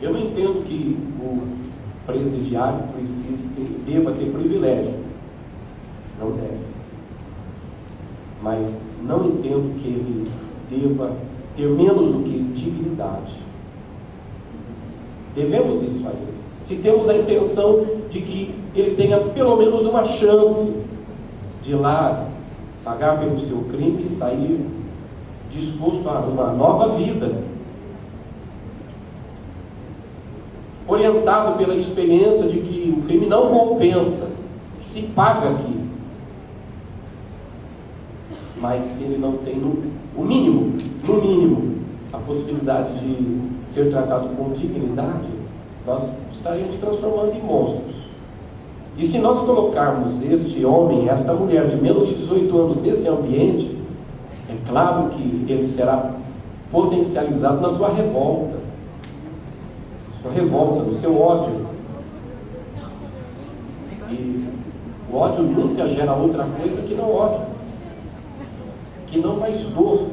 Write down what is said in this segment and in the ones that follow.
Eu não entendo que o presidiário deva ter privilégio. Não deve. Mas não entendo que ele deva ter menos do que dignidade. Devemos isso a ele. Se temos a intenção de que ele tenha pelo menos uma chance de ir lá pagar pelo seu crime e sair disposto a uma nova vida, orientado pela experiência de que o crime não compensa, que se paga aqui. Mas se ele não tem no mínimo, a possibilidade de ser tratado com dignidade, nós estaremos transformando em monstros. E se nós colocarmos este homem, esta mulher de menos de 18 anos nesse ambiente, é claro que ele será potencializado na sua revolta, no seu ódio. E o ódio nunca gera outra coisa que não ódio, que não mais dor.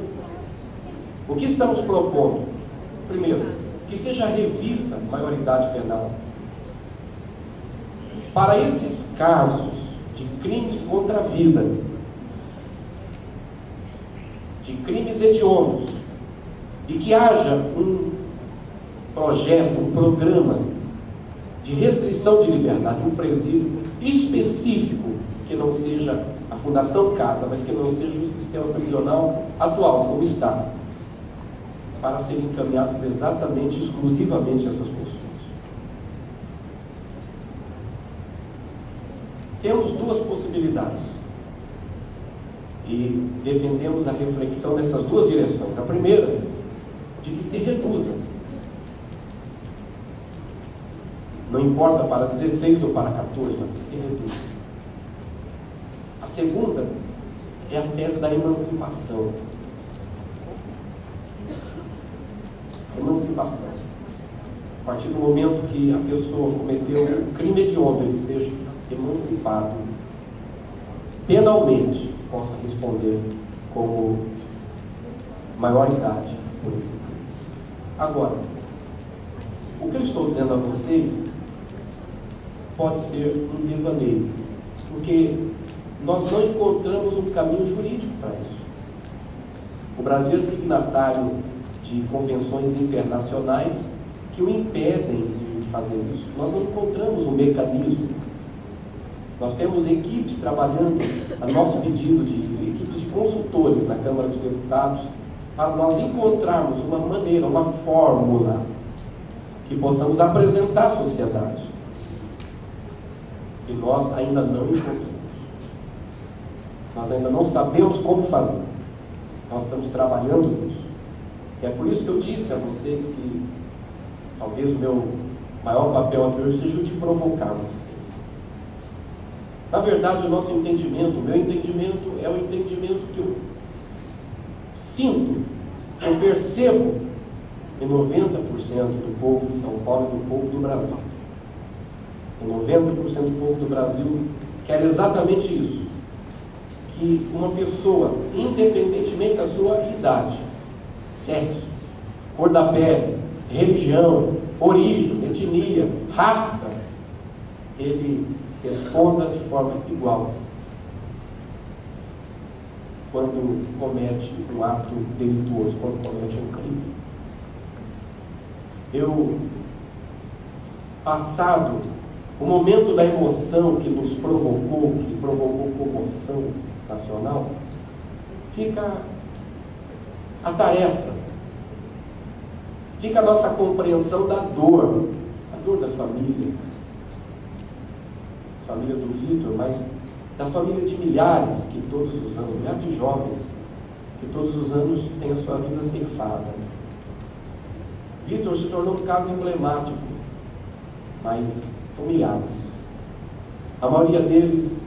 O que estamos propondo? Primeiro, que seja revista a maioridade penal. Para esses casos de crimes contra a vida, de crimes hediondos, e que haja um projeto, um programa de restrição de liberdade, um presídio específico, que não seja a Fundação Casa, mas que não seja o sistema prisional atual, como está, para serem encaminhados exatamente, exclusivamente essas pessoas. Temos duas possibilidades e defendemos a reflexão nessas duas direções. A primeira, de que se reduza, não importa para 16 ou para 14, mas que se reduza. A segunda é a tese da emancipação. Emancipação. A partir do momento que a pessoa cometeu um crime hediondo, ele seja emancipado, penalmente, possa responder como maioridade por esse crime. Agora, o que eu estou dizendo a vocês pode ser um devaneio, porque nós não encontramos um caminho jurídico para isso. O Brasil é signatário de convenções internacionais que o impedem de fazer isso. Nós não encontramos um mecanismo. Nós temos equipes trabalhando a nosso pedido, equipes de consultores na Câmara dos Deputados, para nós encontrarmos uma maneira, uma fórmula que possamos apresentar à sociedade. E nós ainda não encontramos. Nós ainda não sabemos como fazer. Nós estamos trabalhando nisso. E é por isso que eu disse a vocês que talvez o meu maior papel aqui hoje seja o de provocar vocês. Na verdade, o nosso entendimento, o meu entendimento é o entendimento que eu sinto, que eu percebo em 90% do povo de São Paulo e do povo do Brasil. O 90% do povo do Brasil quer exatamente isso. Que uma pessoa, independentemente da sua idade, sexo, cor da pele, religião, origem, etnia, raça, ele responda de forma igual quando comete um ato delituoso, quando comete um crime. Passado o momento da emoção que nos provocou, que provocou comoção nacional, fica a tarefa, fica a nossa compreensão da dor, a dor da família do Vitor, mas da família de milhares que todos os anos, milhares de jovens, que todos os anos têm a sua vida ceifada. Vitor se tornou um caso emblemático, mas são milhares. A maioria deles,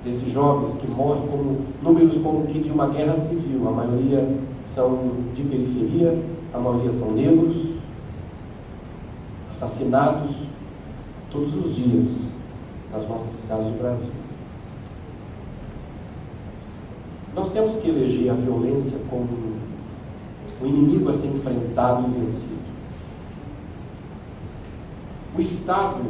desses jovens que morrem, como números como que de uma guerra civil, a maioria são de periferia, a maioria são negros, assassinados todos os dias nas nossas cidades do Brasil. Nós temos que eleger a violência como o inimigo a ser enfrentado e vencido. O Estado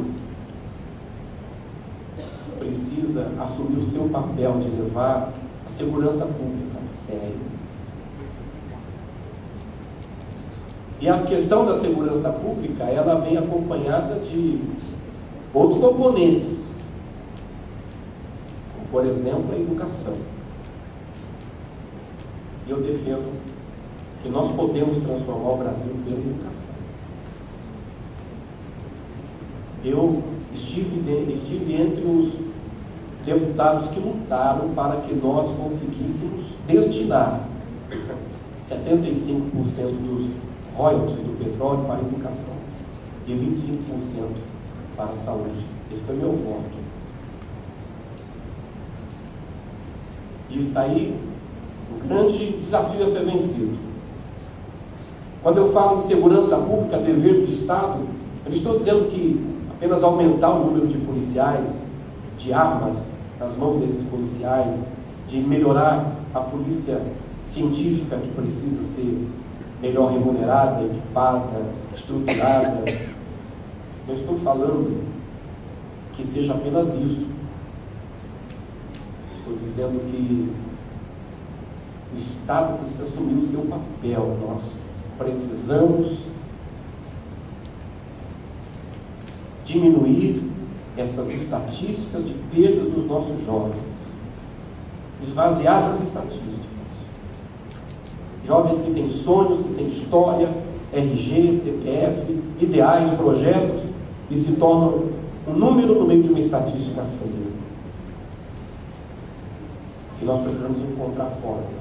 precisa assumir o seu papel de levar a segurança pública a sério. E a questão da segurança pública, ela vem acompanhada de outros componentes, como, por exemplo, a educação. E eu defendo que nós podemos transformar o Brasil pela educação. Eu estive entre os deputados que lutaram para que nós conseguíssemos destinar 75% dos royalties do petróleo para a educação e 25% para a saúde. Esse foi meu voto. E está aí o grande desafio a ser vencido. Quando eu falo em segurança pública, dever do Estado, eu não estou dizendo que apenas aumentar o número de policiais, de armas nas mãos desses policiais, de melhorar a polícia científica, que precisa ser melhor remunerada, equipada, estruturada. Não estou falando que seja apenas isso. Estou dizendo que o Estado precisa assumir o seu papel. Nós precisamos diminuir essas estatísticas de perdas dos nossos jovens, esvaziar essas estatísticas. Jovens que têm sonhos, que têm história, RG, CPF, ideais, projetos, e se tornam um número no meio de uma estatística fria. E nós precisamos encontrar forma.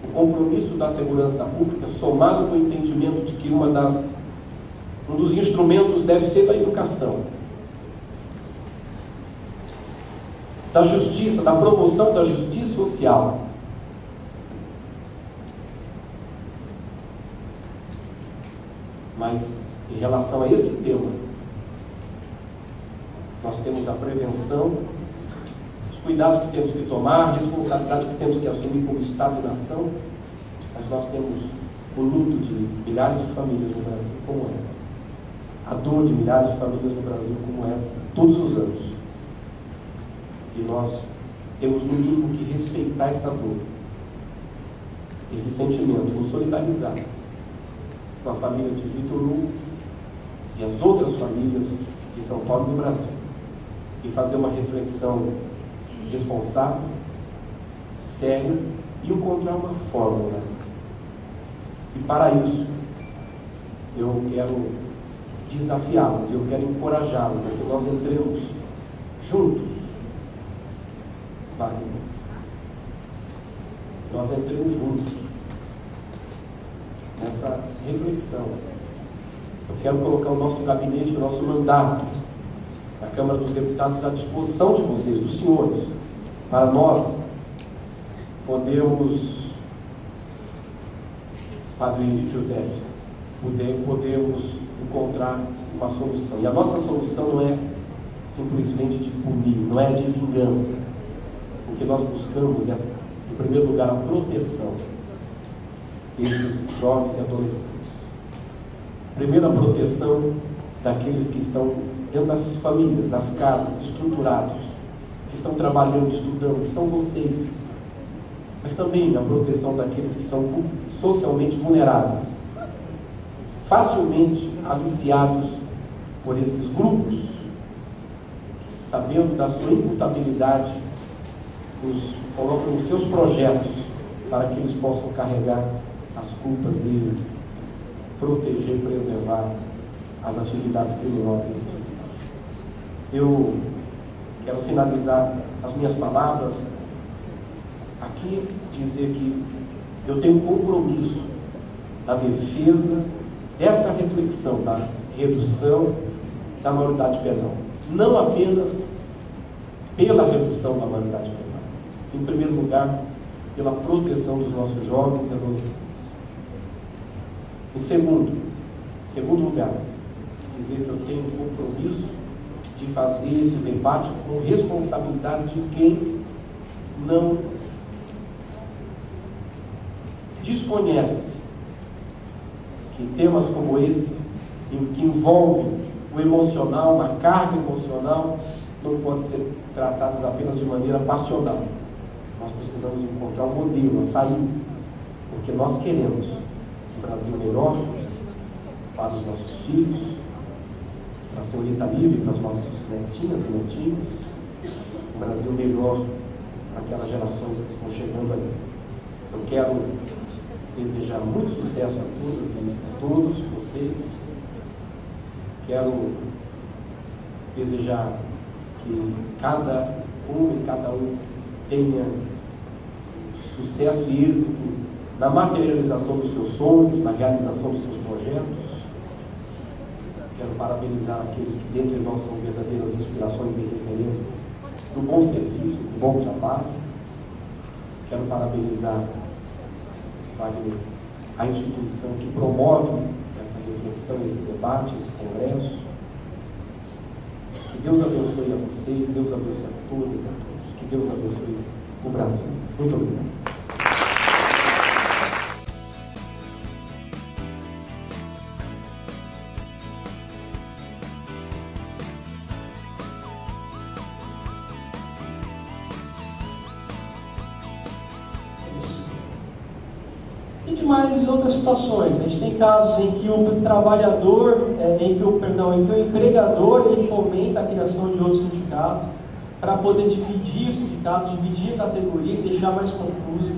O compromisso da segurança pública, somado com o entendimento de que um dos instrumentos deve ser da educação, da justiça, da promoção da justiça social. Mas, em relação a esse tema, nós temos a prevenção, os cuidados que temos que tomar, a responsabilidade que temos que assumir como Estado e nação, mas nós temos o luto de milhares de famílias no Brasil como essa, a dor de milhares de famílias no Brasil como essa, todos os anos. E nós temos, no mínimo, que respeitar essa dor, esse sentimento, nos solidarizar com a família de Vitor Hugo e as outras famílias de São Paulo e do Brasil, e fazer uma reflexão responsável, séria, e encontrar uma fórmula. E para isso, eu quero desafiá-los, eu quero encorajá-los a que nós entremos juntos. Vai. Nós entremos juntos nessa reflexão. Eu quero colocar o nosso gabinete, o nosso mandato da Câmara dos Deputados à disposição de vocês, dos senhores, para nós podermos, Padre José, podermos encontrar uma solução. E a nossa solução não é simplesmente de punir, não é de vingança. O que nós buscamos é, em primeiro lugar, a proteção desses jovens e adolescentes. Primeiro, a proteção daqueles que estão dentro das famílias, das casas, estruturados, que estão trabalhando, estudando, que são vocês. Mas também a proteção daqueles que são socialmente vulneráveis, facilmente aliciados por esses grupos, que, sabendo da sua imputabilidade, os colocam nos seus projetos para que eles possam carregar as culpas e proteger, preservar as atividades criminosas. Eu quero finalizar as minhas palavras aqui, dizer que eu tenho um compromisso na defesa dessa reflexão da redução da maioridade penal, não apenas pela redução da maioridade penal, em primeiro lugar, pela proteção dos nossos jovens e adolescentes. Em segundo lugar, dizer que eu tenho um compromisso de fazer esse debate com responsabilidade de quem não desconhece que temas como esse que envolve o emocional, uma carga emocional, não pode ser tratados apenas de maneira passional. Nós precisamos encontrar um modelo, a saída, porque nós queremos um Brasil melhor para os nossos filhos, para a senhorita Lívia, para os nossos netinhas e netinhos, um Brasil melhor para aquelas gerações que estão chegando aí. Eu quero desejar muito sucesso a todas e a todos vocês. Quero desejar que cada um tenha sucesso e êxito na materialização dos seus sonhos, na realização dos seus projetos. Quero parabenizar aqueles que dentre nós são verdadeiras inspirações e referências do bom serviço, do bom trabalho. Quero parabenizar, Wagner, a instituição que promove essa reflexão, esse debate, esse congresso. Que Deus abençoe a vocês, Deus abençoe a todas e a todos. Que Deus abençoe o Brasil. Muito obrigado. E demais outras situações. A gente tem casos em que o trabalhador, em que o empregador ele fomenta a criação de outro sindicato para poder dividir o sindicato, dividir a categoria e deixar mais confuso.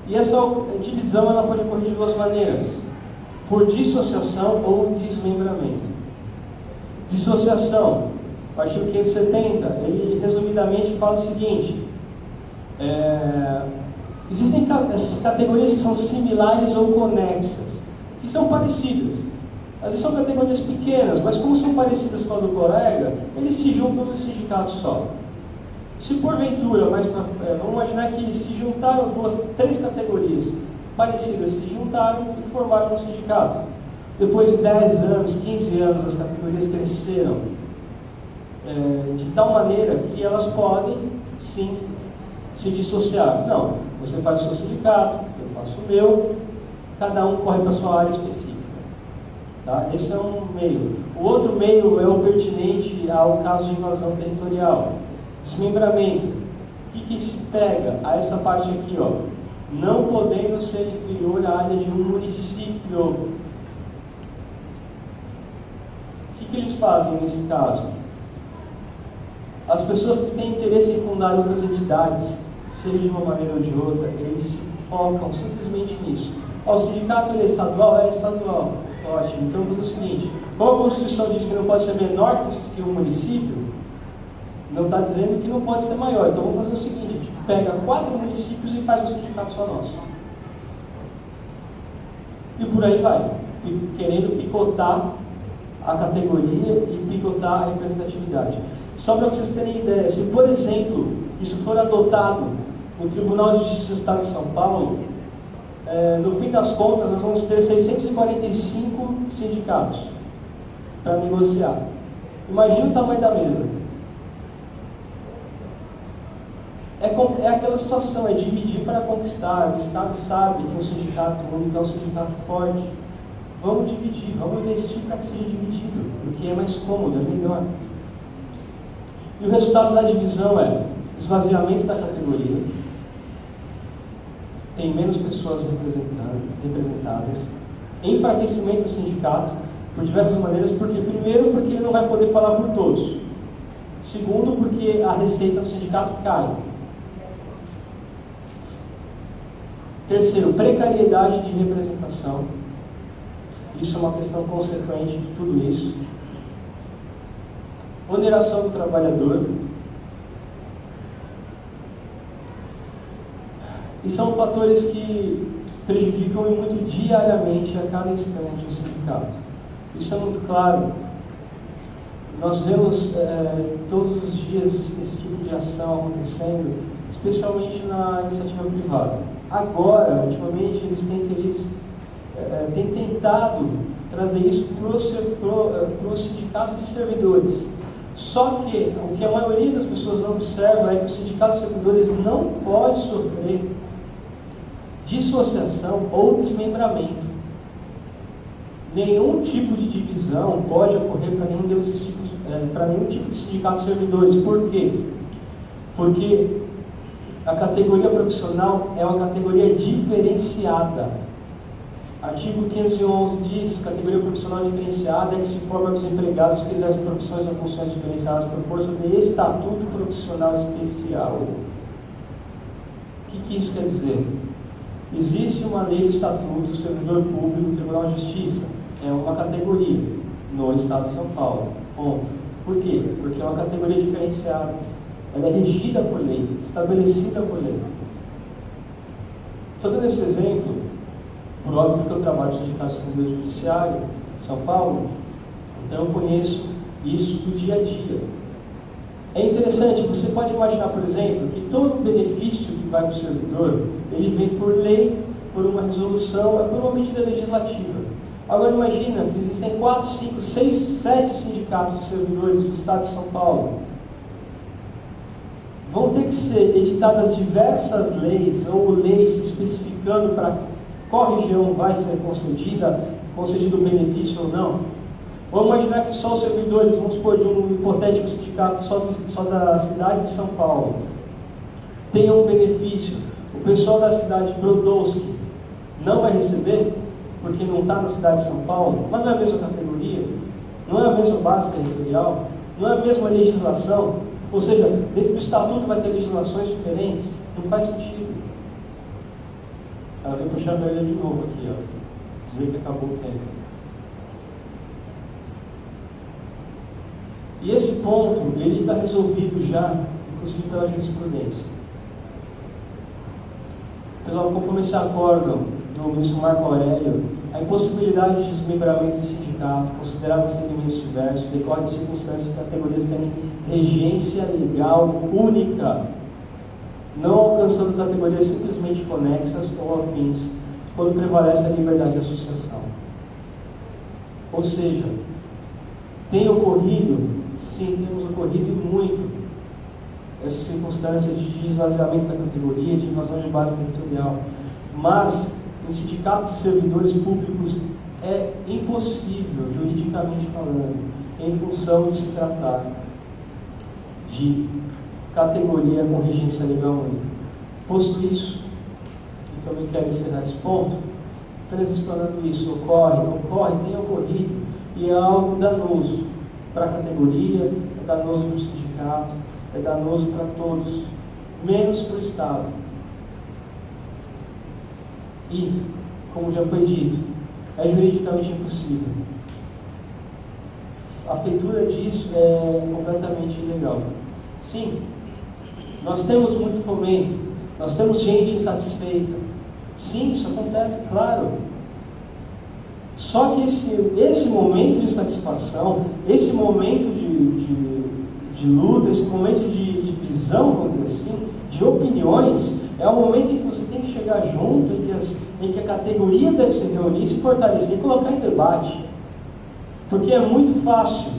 E essa divisão ela pode ocorrer de duas maneiras: por dissociação ou desmembramento. Dissociação, o artigo 570, ele resumidamente fala o seguinte: existem categorias que são similares ou conexas, que são parecidas. Às vezes são categorias pequenas, mas como são parecidas com a do colega, eles se juntam num sindicato só. Se porventura, vamos imaginar que se juntaram três categorias parecidas, se juntaram e formaram um sindicato. Depois de 10 anos, 15 anos, as categorias cresceram de tal maneira que elas podem, sim, se dissociar. Não, você faz o seu sindicato, eu faço o meu, cada um corre para a sua área específica. Tá? Esse é um meio. O outro meio é o pertinente ao caso de invasão territorial. Desmembramento. O que se pega a essa parte aqui, ó? Não podendo ser inferior à área de um município. O que eles fazem nesse caso? As pessoas que têm interesse em fundar outras entidades, seja de uma maneira ou de outra, eles se focam simplesmente nisso. O sindicato ele é estadual? É estadual. Ótimo. Então vamos fazer o seguinte: como a Constituição diz que não pode ser menor que o município, não está dizendo que não pode ser maior. Então vamos fazer o seguinte: a gente pega 4 municípios e faz um sindicato só nosso. E por aí vai, querendo picotar a categoria e picotar a representatividade. Só para vocês terem ideia, se por exemplo isso for adotado no Tribunal de Justiça do Estado de São Paulo, no fim das contas nós vamos ter 645 sindicatos para negociar. Imagina o tamanho da mesa. É aquela situação, é dividir para conquistar. O Estado sabe que um sindicato único é um sindicato forte. Vamos dividir, vamos investir para que seja dividido, porque é mais cômodo, é melhor. E o resultado da divisão é esvaziamento da categoria, tem menos pessoas representadas, enfraquecimento do sindicato por diversas maneiras. Primeiro, porque ele não vai poder falar por todos. Segundo, porque a receita do sindicato cai. Terceiro, precariedade de representação. Isso é uma questão consequente de tudo isso. Oneração do trabalhador. E são fatores que prejudicam muito diariamente, a cada instante, o sindicato. Isso é muito claro. Nós vemos todos os dias esse tipo de ação acontecendo, especialmente na iniciativa privada. Agora, ultimamente, eles têm tentado trazer isso para os sindicatos de servidores. Só que o que a maioria das pessoas não observa é que o sindicato de servidores não pode sofrer dissociação ou desmembramento. nenhum tipo de divisão pode ocorrer para nenhum desses tipos, para nenhum tipo de sindicato de servidores. Por quê? Porque a categoria profissional é uma categoria diferenciada. Artigo 511 diz: categoria profissional diferenciada é que se forma dos empregados que exercem profissões ou funções diferenciadas por força de estatuto profissional especial. O que isso quer dizer? Existe uma lei do Estatuto do Servidor Público do Tribunal de Justiça. É uma categoria no Estado de São Paulo. Ponto. Por quê? Porque é uma categoria diferenciada. Ela é regida por lei, estabelecida por lei. Estou dando esse exemplo, por óbvio, porque eu trabalho no Sindicato de Servidores Judiciário de São Paulo, então eu conheço isso do dia a dia. É interessante, você pode imaginar, por exemplo, que todo benefício que vai para o servidor, ele vem por lei, por uma resolução, por uma medida legislativa. Agora imagina que existem 4, 5, 6, 7 sindicatos de servidores do Estado de São Paulo. Vão ter que ser editadas diversas leis, ou leis especificando para qual região vai ser concedido o benefício ou não. Vamos imaginar que só os servidores, vamos supor, de um hipotético sindicato só da cidade de São Paulo, tenham um benefício. O pessoal da cidade de Brodowski não vai receber, porque não está na cidade de São Paulo, mas não é a mesma categoria, não é a mesma base territorial, não é a mesma legislação. Ou seja, dentro do estatuto vai ter legislações diferentes. Não faz sentido. Ela vem puxar a orelha de novo aqui, ó. Dizer que acabou o tempo. E esse ponto, ele está resolvido já, inclusive pela jurisprudência. Conforme esse acórdão do ministro Marco Aurélio, a impossibilidade de desmembramento de sindicato, considerado segmentos diversos, decorre de circunstâncias que categorias têm regência legal única, não alcançando categorias simplesmente conexas ou afins, quando prevalece a liberdade de associação. Ou seja, tem ocorrido, sim, temos ocorrido muito, essa circunstância de esvaziamento da categoria, de invasão de base territorial, mas no sindicato de servidores públicos é impossível, juridicamente falando, em função de se tratar de categoria com regência legal única. Posto isso, e também quero encerrar esse ponto, transexplanando isso, tem ocorrido, e é algo danoso para a categoria, é danoso para o sindicato, é danoso para todos, menos para o Estado. E, como já foi dito, é juridicamente impossível. A feitura disso é completamente ilegal. Sim, nós temos muito fomento, nós temos gente insatisfeita. Sim, isso acontece, claro. Só que esse momento de insatisfação, esse momento de luta, esse momento de visão, vamos dizer assim, de opiniões, é o momento em que você tem que chegar junto, em que a categoria deve se reunir, se fortalecer e colocar em debate. Porque é muito fácil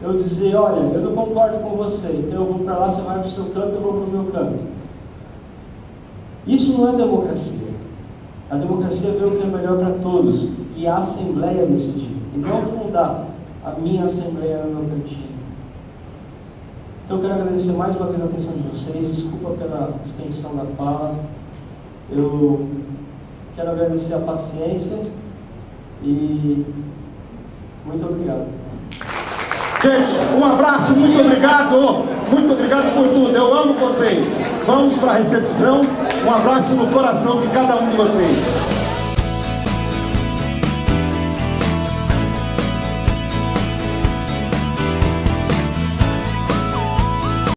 eu dizer, olha, eu não concordo com você, então eu vou para lá, você vai para o seu canto, eu vou para o meu canto. Isso não é democracia. A democracia vê o que é melhor para todos, e a Assembleia decidir, e não fundar a minha Assembleia no meu cantinho. Então eu quero agradecer mais uma vez a atenção de vocês, desculpa pela extensão da fala, eu quero agradecer a paciência e muito obrigado. Gente, um abraço, muito obrigado por tudo, eu amo vocês. Vamos para a recepção, um abraço no coração de cada um de vocês.